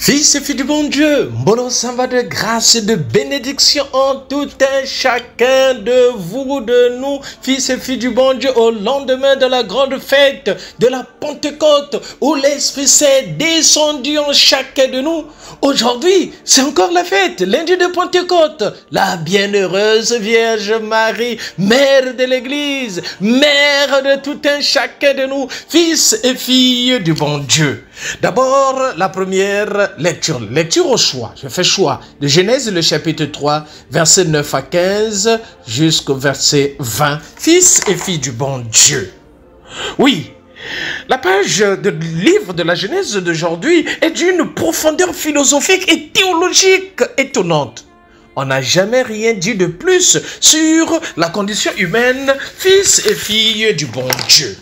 Fils et filles du bon Dieu, bon ensemble de grâce et de bénédiction en tout un chacun de vous, de nous, fils et filles du bon Dieu, au lendemain de la grande fête de la Pentecôte, où l'Esprit s'est descendu en chacun de nous. Aujourd'hui, c'est encore la fête, lundi de Pentecôte. La bienheureuse Vierge Marie, mère de l'Église, mère de tout un chacun de nous, fils et filles du bon Dieu. D'abord, la première lecture au choix. Je fais choix de Genèse, le chapitre 3, versets 9 à 15, jusqu'au verset 20. Fils et filles du bon Dieu. Oui, la page de livre de la Genèse d'aujourd'hui est d'une profondeur philosophique et théologique étonnante. On n'a jamais rien dit de plus sur la condition humaine, fils et filles du bon Dieu.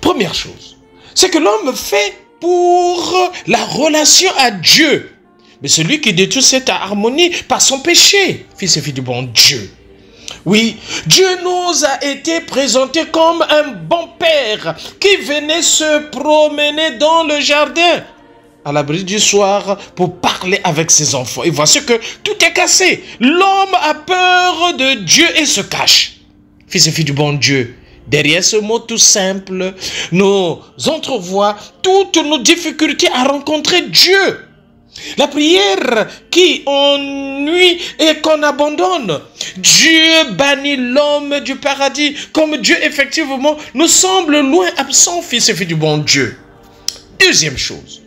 Première chose, c'est que l'homme fait pour la relation à Dieu. Mais celui qui détruit cette harmonie par son péché, fils et filles du bon Dieu. Oui, Dieu nous a été présenté comme un bon père qui venait se promener dans le jardin à l'abri du soir pour parler avec ses enfants. Et voici que tout est cassé. L'homme a peur de Dieu et se cache. Fils et filles du bon Dieu. Derrière ce mot tout simple, nous entrevoit toutes nos difficultés à rencontrer Dieu. La prière qui ennuie et qu'on abandonne. Dieu bannit l'homme du paradis. Comme Dieu, effectivement, nous semble loin, absent, fils et filles du bon Dieu. Deuxième chose.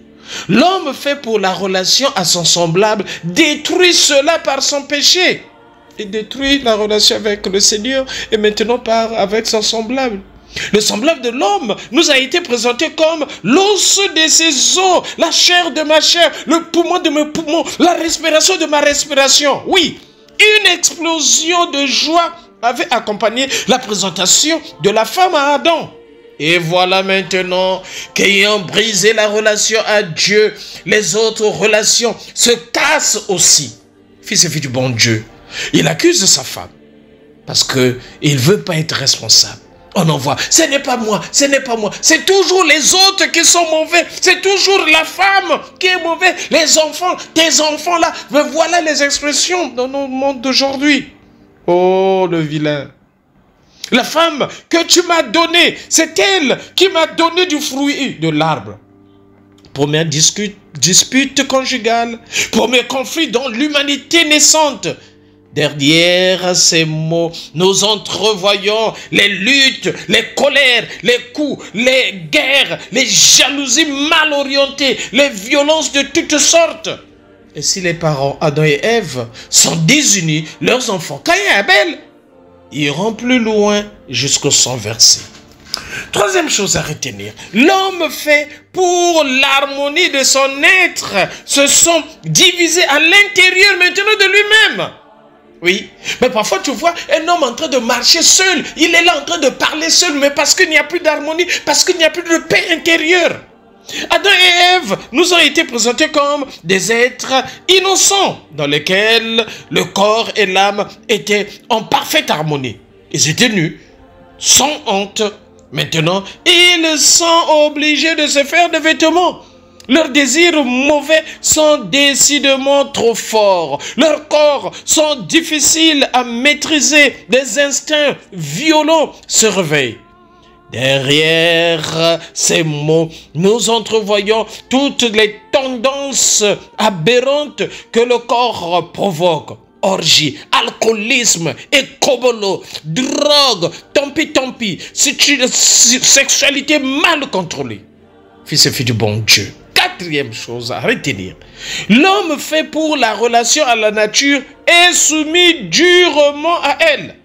L'homme fait pour la relation à son semblable, détruit cela par son péché. Il détruit la relation avec le Seigneur et maintenant avec son semblable. Le semblable de l'homme nous a été présenté comme l'os de ses os, la chair de ma chair, le poumon de mes poumons, la respiration de ma respiration. Oui, une explosion de joie avait accompagné la présentation de la femme à Adam. Et voilà maintenant qu'ayant brisé la relation à Dieu, les autres relations se cassent aussi. Fils et filles du bon Dieu. Il accuse sa femme parce qu'il ne veut pas être responsable. On en voit, ce n'est pas moi, ce n'est pas moi. C'est toujours les autres qui sont mauvais. C'est toujours la femme qui est mauvaise. Les enfants, tes enfants là. Mais voilà les expressions dans notre monde d'aujourd'hui. Oh, le vilain. La femme que tu m'as donnée, c'est elle qui m'a donné du fruit de l'arbre. Première dispute conjugale. Premier conflit dans l'humanité naissante. Derrière ces mots, nous entrevoyons les luttes, les colères, les coups, les guerres, les jalousies mal orientées, les violences de toutes sortes. Et si les parents Adam et Ève sont désunis, leurs enfants Caïn et Abel iront plus loin jusqu'au sang versé. Troisième chose à retenir, l'homme fait pour l'harmonie de son être, se sont divisés à l'intérieur maintenant de lui-même. Oui, mais parfois tu vois un homme en train de marcher seul, il est là en train de parler seul, mais parce qu'il n'y a plus d'harmonie, parce qu'il n'y a plus de paix intérieure. Adam et Ève nous ont été présentés comme des êtres innocents, dans lesquels le corps et l'âme étaient en parfaite harmonie. Ils étaient nus, sans honte. Maintenant, ils sont obligés de se faire des vêtements. Leurs désirs mauvais sont décidément trop forts. Leurs corps sont difficiles à maîtriser. Des instincts violents se réveillent. Derrière ces mots, nous entrevoyons toutes les tendances aberrantes que le corps provoque. Orgie, alcoolisme, écobolo, drogue, tampi, sexualité mal contrôlée. Fils et filles du bon Dieu. Quatrième chose à retenir, l'homme fait pour la relation à la nature et soumis durement à elle.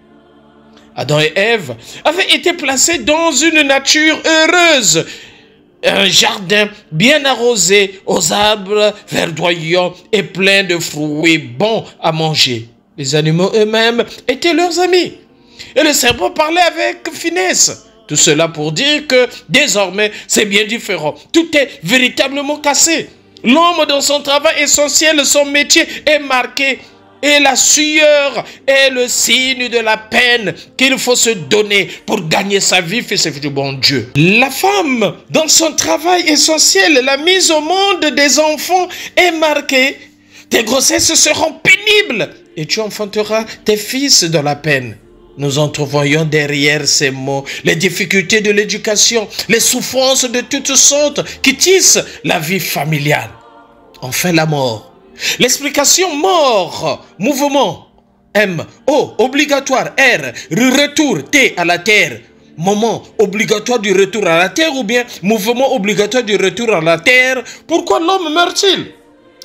Adam et Ève avaient été placés dans une nature heureuse, un jardin bien arrosé, aux arbres verdoyants et plein de fruits bons à manger. Les animaux eux-mêmes étaient leurs amis. Et le serpent parlait avec finesse. Tout cela pour dire que désormais, c'est bien différent. Tout est véritablement cassé. L'homme dans son travail essentiel, son métier est marqué et la sueur est le signe de la peine qu'il faut se donner pour gagner sa vie, fils et filles du bon Dieu. La femme, dans son travail essentiel, la mise au monde des enfants est marquée. Tes grossesses seront pénibles et tu enfanteras tes fils dans la peine. Nous entrevoyons derrière ces mots les difficultés de l'éducation, les souffrances de toutes sortes qui tissent la vie familiale. Enfin, la mort. L'explication mort, mouvement, M, O, obligatoire, R, retour, T à la terre. Moment obligatoire du retour à la terre ou bien mouvement obligatoire du retour à la terre. Pourquoi l'homme meurt-il?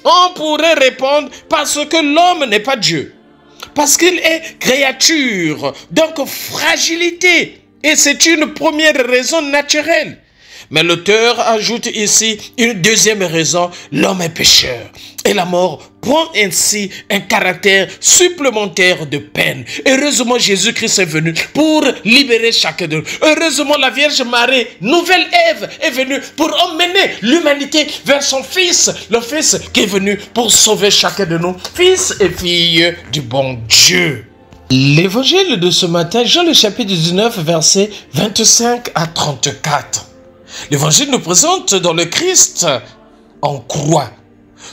On pourrait répondre parce que l'homme n'est pas Dieu. Parce qu'il est créature, donc fragilité. Et c'est une première raison naturelle. Mais l'auteur ajoute ici une deuxième raison, l'homme est pécheur. Et la mort prend ainsi un caractère supplémentaire de peine. Heureusement, Jésus-Christ est venu pour libérer chacun de nous. Heureusement, la Vierge Marie, nouvelle Ève, est venue pour emmener l'humanité vers son Fils. Le Fils qui est venu pour sauver chacun de nous, fils et filles du bon Dieu. L'évangile de ce matin, Jean le chapitre 19, versets 25 à 34. L'évangile nous présente dans le Christ en croix.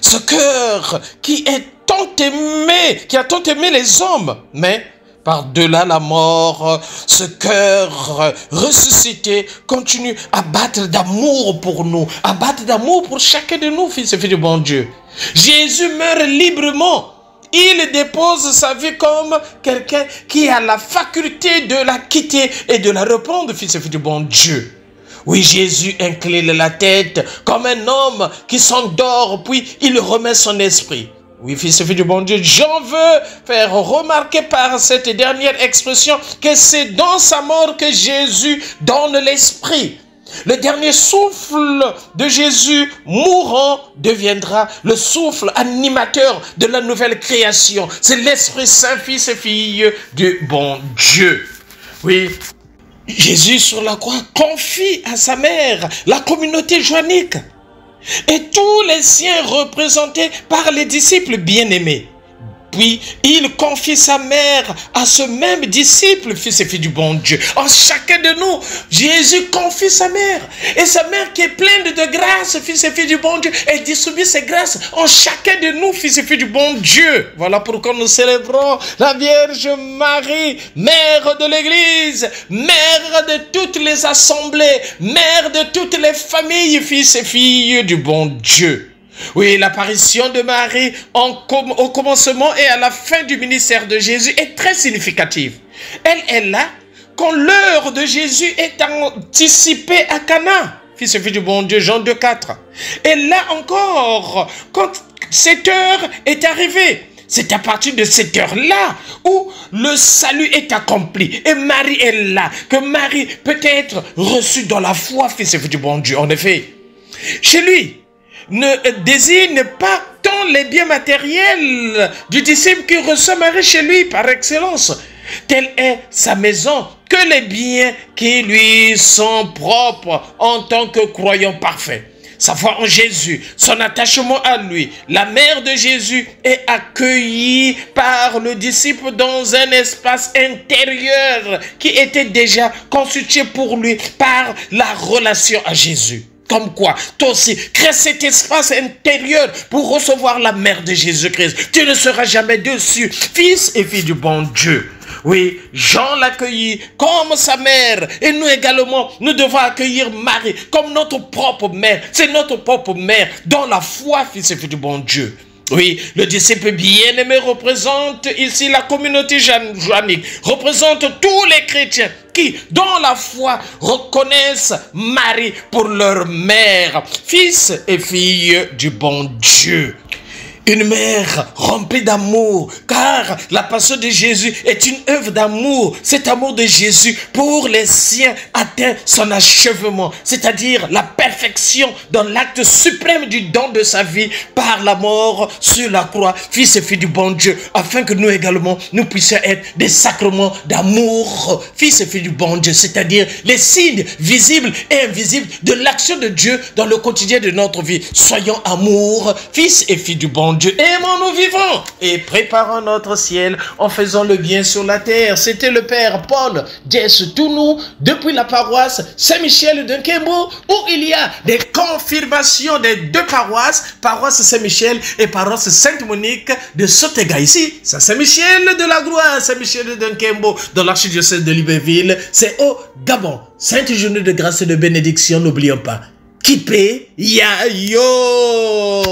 Ce cœur qui est tant aimé, qui a tant aimé les hommes, mais par-delà la mort, ce cœur ressuscité continue à battre d'amour pour nous, à battre d'amour pour chacun de nous, fils et filles du bon Dieu. Jésus meurt librement. Il dépose sa vie comme quelqu'un qui a la faculté de la quitter et de la reprendre, fils et filles du bon Dieu. Oui, Jésus incline la tête comme un homme qui s'endort, puis il remet son esprit. Oui, fils et filles du bon Dieu, Jean veut faire remarquer par cette dernière expression que c'est dans sa mort que Jésus donne l'esprit. Le dernier souffle de Jésus mourant deviendra le souffle animateur de la nouvelle création. C'est l'Esprit Saint, fils et filles du bon Dieu. Oui, Jésus sur la croix confie à sa mère la communauté joannique et tous les siens représentés par les disciples bien-aimés. Puis, il confie sa mère à ce même disciple, fils et filles du bon Dieu. En chacun de nous, Jésus confie sa mère. Et sa mère qui est pleine de grâce, fils et filles du bon Dieu, elle distribue ses grâces en chacun de nous, fils et filles du bon Dieu. Voilà pourquoi nous célébrons la Vierge Marie, mère de l'Église, mère de toutes les assemblées, mère de toutes les familles, fils et filles du bon Dieu. Oui, l'apparition de Marie au commencement et à la fin du ministère de Jésus est très significative. Elle est là quand l'heure de Jésus est anticipée à Cana. Fils et filles du bon Dieu, Jean 2,4. Et là encore, quand cette heure est arrivée, c'est à partir de cette heure-là où le salut est accompli. Et Marie est là, que Marie peut être reçue dans la foi, fils et filles du bon Dieu. En effet, chez lui, ne désigne pas tant les biens matériels du disciple qui reçoit Marie chez lui par excellence. Telle est sa maison que les biens qui lui sont propres en tant que croyant parfait. Sa foi en Jésus, son attachement à lui, la mère de Jésus est accueillie par le disciple dans un espace intérieur qui était déjà constitué pour lui par la relation à Jésus. Comme quoi, toi aussi, crée cet espace intérieur pour recevoir la mère de Jésus-Christ. Tu ne seras jamais déçu, fils et fille du bon Dieu. Oui, Jean l'accueillit comme sa mère. Et nous également, nous devons accueillir Marie comme notre propre mère. C'est notre propre mère dans la foi, fils et fille du bon Dieu. Oui, le disciple bien-aimé représente ici la communauté joannique, représente tous les chrétiens qui, dans la foi, reconnaissent Marie pour leur mère, fils et filles du bon Dieu. Une mère remplie d'amour, car la passion de Jésus est une œuvre d'amour. Cet amour de Jésus pour les siens atteint son achèvement, c'est-à-dire la perfection dans l'acte suprême du don de sa vie par la mort sur la croix, fils et filles du bon Dieu, afin que nous également, nous puissions être des sacrements d'amour, fils et filles du bon Dieu, c'est-à-dire les signes visibles et invisibles de l'action de Dieu dans le quotidien de notre vie. Soyons amour, fils et filles du bon Dieu. Dieu, aimons-nous vivants et préparons notre ciel en faisant le bien sur la terre. C'était le Père Paul Jess Tounou depuis la paroisse Saint-Michel de Nkembo, où il y a des confirmations des deux paroisses, paroisse Saint-Michel et paroisse Sainte-Monique de Sotega. Ici, c'est Saint-Michel de la Gloire, Saint-Michel de Nkembo, dans l'archidiocèse de Libreville. C'est au Gabon. Sainte journée de grâce et de bénédiction, n'oublions pas. Kipe ya yo.